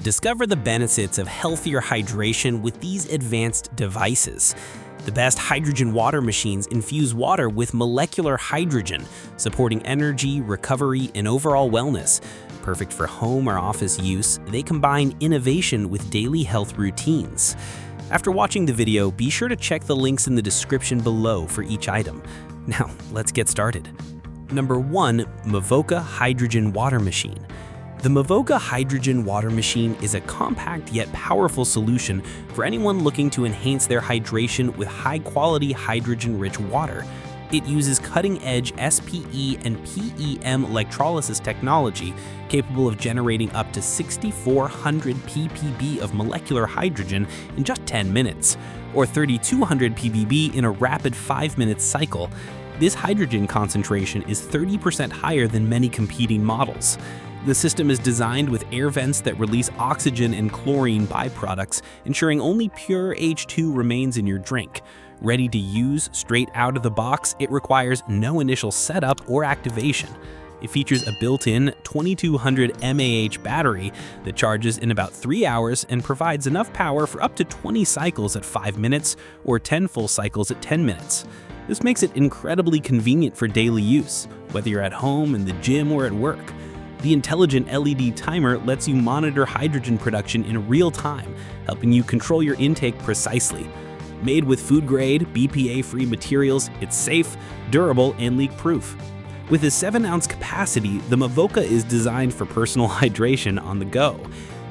Discover the benefits of healthier hydration with these advanced devices. The best hydrogen water machines infuse water with molecular hydrogen, supporting energy, recovery, and overall wellness. Perfect for home or office use, they combine innovation with daily health routines. After watching the video, be sure to check the links in the description below for each item. Now, let's get started. Number 1. MOVOCA Hydrogen Water Machine. The MOVOCA Hydrogen Water Machine is a compact yet powerful solution for anyone looking to enhance their hydration with high-quality hydrogen-rich water. It uses cutting-edge SPE and PEM electrolysis technology capable of generating up to 6,400 ppb of molecular hydrogen in just 10 minutes, or 3,200 ppb in a rapid 5-minute cycle. This hydrogen concentration is 30% higher than many competing models. The system is designed with air vents that release oxygen and chlorine byproducts, ensuring only pure H2 remains in your drink. Ready to use straight out of the box, it requires no initial setup or activation. It features a built-in 2200 mAh battery that charges in about 3 hours and provides enough power for up to 20 cycles at 5 minutes or 10 full cycles at 10 minutes. This makes it incredibly convenient for daily use, whether you're at home, in the gym, or at work. The intelligent LED timer lets you monitor hydrogen production in real time, helping you control your intake precisely. Made with food-grade, BPA-free materials, it's safe, durable, and leak-proof. With a 7-ounce capacity, the MOVOCA is designed for personal hydration on the go.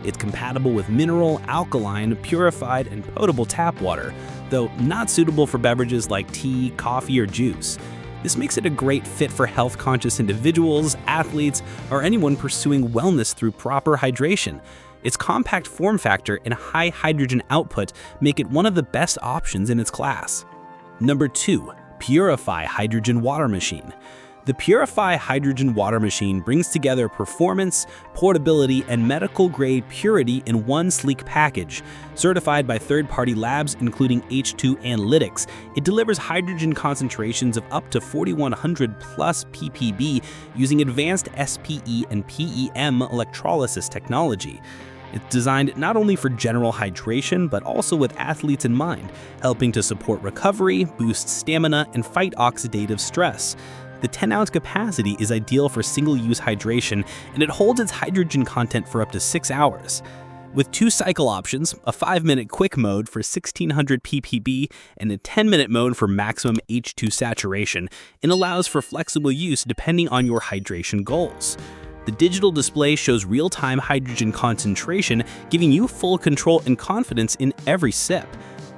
It's compatible with mineral, alkaline, purified, and potable tap water, though not suitable for beverages like tea, coffee, or juice. This makes it a great fit for health-conscious individuals, athletes, or anyone pursuing wellness through proper hydration. Its compact form factor and high hydrogen output make it one of the best options in its class. Number 2. PURIFY Hydrogen Water Machine. The PURIFY Hydrogen Water Machine brings together performance, portability, and medical-grade purity in one sleek package. Certified by third-party labs including H2 Analytics, it delivers hydrogen concentrations of up to 4,100 plus ppb using advanced SPE and PEM electrolysis technology. It's designed not only for general hydration, but also with athletes in mind, helping to support recovery, boost stamina, and fight oxidative stress. The 10-ounce capacity is ideal for single-use hydration, and it holds its hydrogen content for up to 6 hours. With 2 cycle options, a 5-minute quick mode for 1,600 ppb and a 10-minute mode for maximum H2 saturation, it allows for flexible use depending on your hydration goals. The digital display shows real-time hydrogen concentration, giving you full control and confidence in every sip.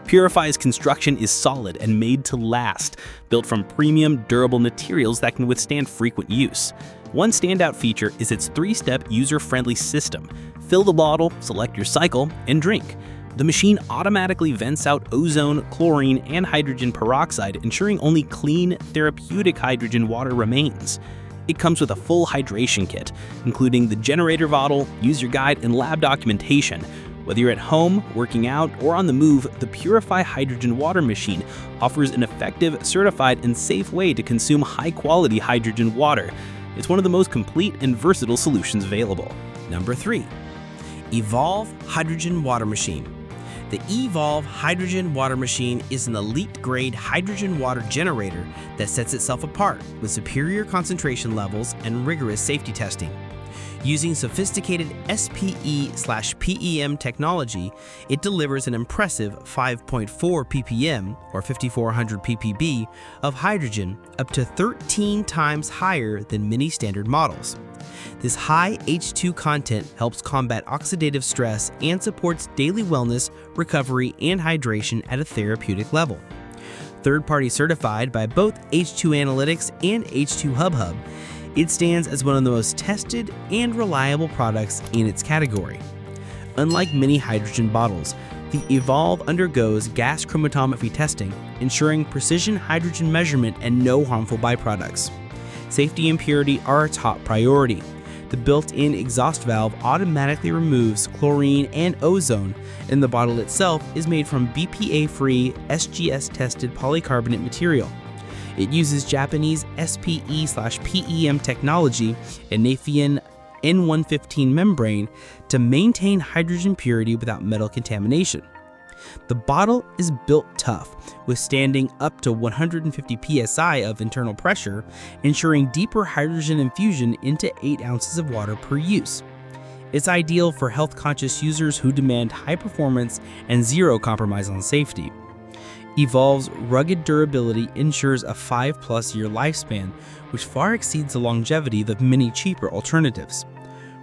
PURIFY's construction is solid and made to last, built from premium, durable materials that can withstand frequent use. One standout feature is its 3-step user-friendly system. Fill the bottle, select your cycle, and drink. The machine automatically vents out ozone, chlorine, and hydrogen peroxide, ensuring only clean, therapeutic hydrogen water remains. It comes with a full hydration kit, including the generator bottle, user guide, and lab documentation. Whether you're at home, working out, or on the move, the PURIFY Hydrogen Water Machine offers an effective, certified, and safe way to consume high-quality hydrogen water. It's one of the most complete and versatile solutions available. Number 3. EVOLV Hydrogen Water Machine. The EVOLV Hydrogen Water Machine is an elite-grade hydrogen water generator that sets itself apart with superior concentration levels and rigorous safety testing. Using sophisticated SPE/PEM technology, it delivers an impressive 5.4 ppm, or 5,400 ppb, of hydrogen, up to 13 times higher than many standard models. This high H2 content helps combat oxidative stress and supports daily wellness, recovery, and hydration at a therapeutic level. Third-party certified by both H2 Analytics and H2 Hub, it stands as one of the most tested and reliable products in its category. Unlike many hydrogen bottles, the EVOLV undergoes gas chromatography testing, ensuring precision hydrogen measurement and no harmful byproducts. Safety and purity are a top priority. The built-in exhaust valve automatically removes chlorine and ozone, and the bottle itself is made from BPA-free, SGS-tested polycarbonate material. It uses Japanese SPE/PEM technology and Nathian N115 membrane to maintain hydrogen purity without metal contamination. The bottle is built tough, withstanding up to 150 psi of internal pressure, ensuring deeper hydrogen infusion into 8 ounces of water per use. It's ideal for health-conscious users who demand high performance and zero compromise on safety. EVOLV's rugged durability ensures a 5+ year lifespan, which far exceeds the longevity of many cheaper alternatives.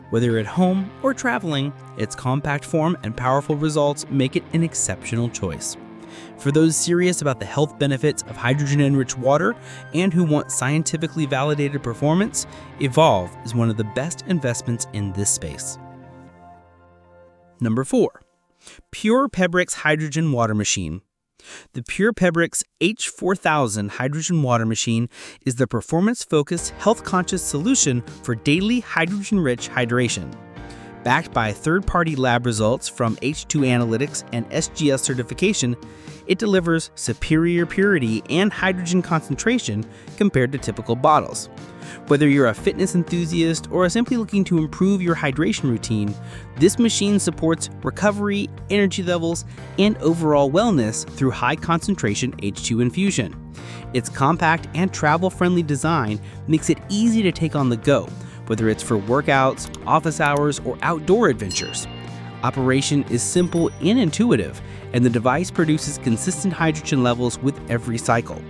Whether at home or traveling, its compact form and powerful results make it an exceptional choice. For those serious about the health benefits of hydrogen-enriched water and who want scientifically validated performance, EVOLV is one of the best investments in this space. Number 4. PUREPEBRIX Hydrogen Water Machine. The PUREPEBRIX H4000 hydrogen water machine is the performance-focused, health-conscious solution for daily hydrogen-rich hydration. Backed by third-party lab results from H2 Analytics and SGS certification, it delivers superior purity and hydrogen concentration compared to typical bottles. Whether you're a fitness enthusiast or simply looking to improve your hydration routine, this machine supports recovery, energy levels, and overall wellness through high-concentration H2 infusion. Its compact and travel-friendly design makes it easy to take on the go, whether it's for workouts, office hours, or outdoor adventures. Operation is simple and intuitive, and the device produces consistent hydrogen levels with every cycle.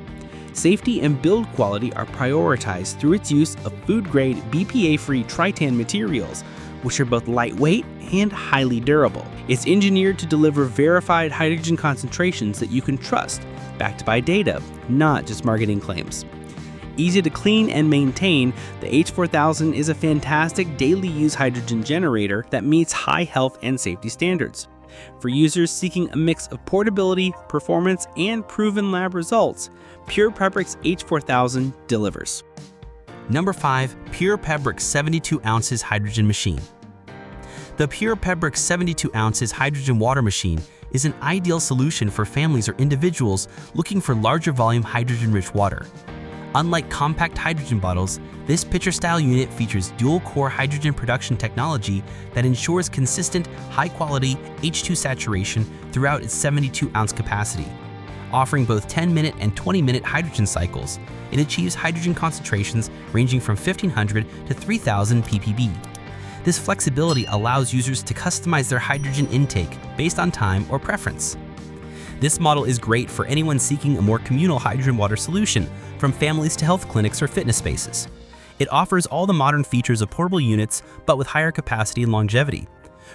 Safety and build quality are prioritized through its use of food-grade BPA-free Tritan materials, which are both lightweight and highly durable. It's engineered to deliver verified hydrogen concentrations that you can trust, backed by data, not just marketing claims. Easy to clean and maintain, the H4000 is a fantastic daily use hydrogen generator that meets high health and safety standards. For users seeking a mix of portability, performance, and proven lab results, PUREPEBRIX H4000 delivers. Number 5. PUREPEBRIX 72 ounces hydrogen machine. The PUREPEBRIX 72 ounces hydrogen water machine is an ideal solution for families or individuals looking for larger volume hydrogen-rich water. Unlike compact hydrogen bottles, this pitcher-style unit features dual-core hydrogen production technology that ensures consistent, high-quality H2 saturation throughout its 72-ounce capacity. Offering both 10-minute and 20-minute hydrogen cycles, it achieves hydrogen concentrations ranging from 1,500 to 3,000 ppb. This flexibility allows users to customize their hydrogen intake based on time or preference. This model is great for anyone seeking a more communal hydrogen water solution, from families to health clinics or fitness spaces. It offers all the modern features of portable units, but with higher capacity and longevity.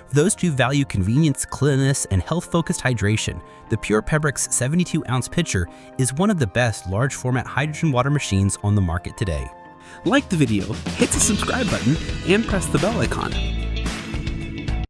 For those who value convenience, cleanliness, and health-focused hydration, the PUREPEBRIX 72-ounce pitcher is one of the best large-format hydrogen water machines on the market today. Like the video, hit the subscribe button, and press the bell icon.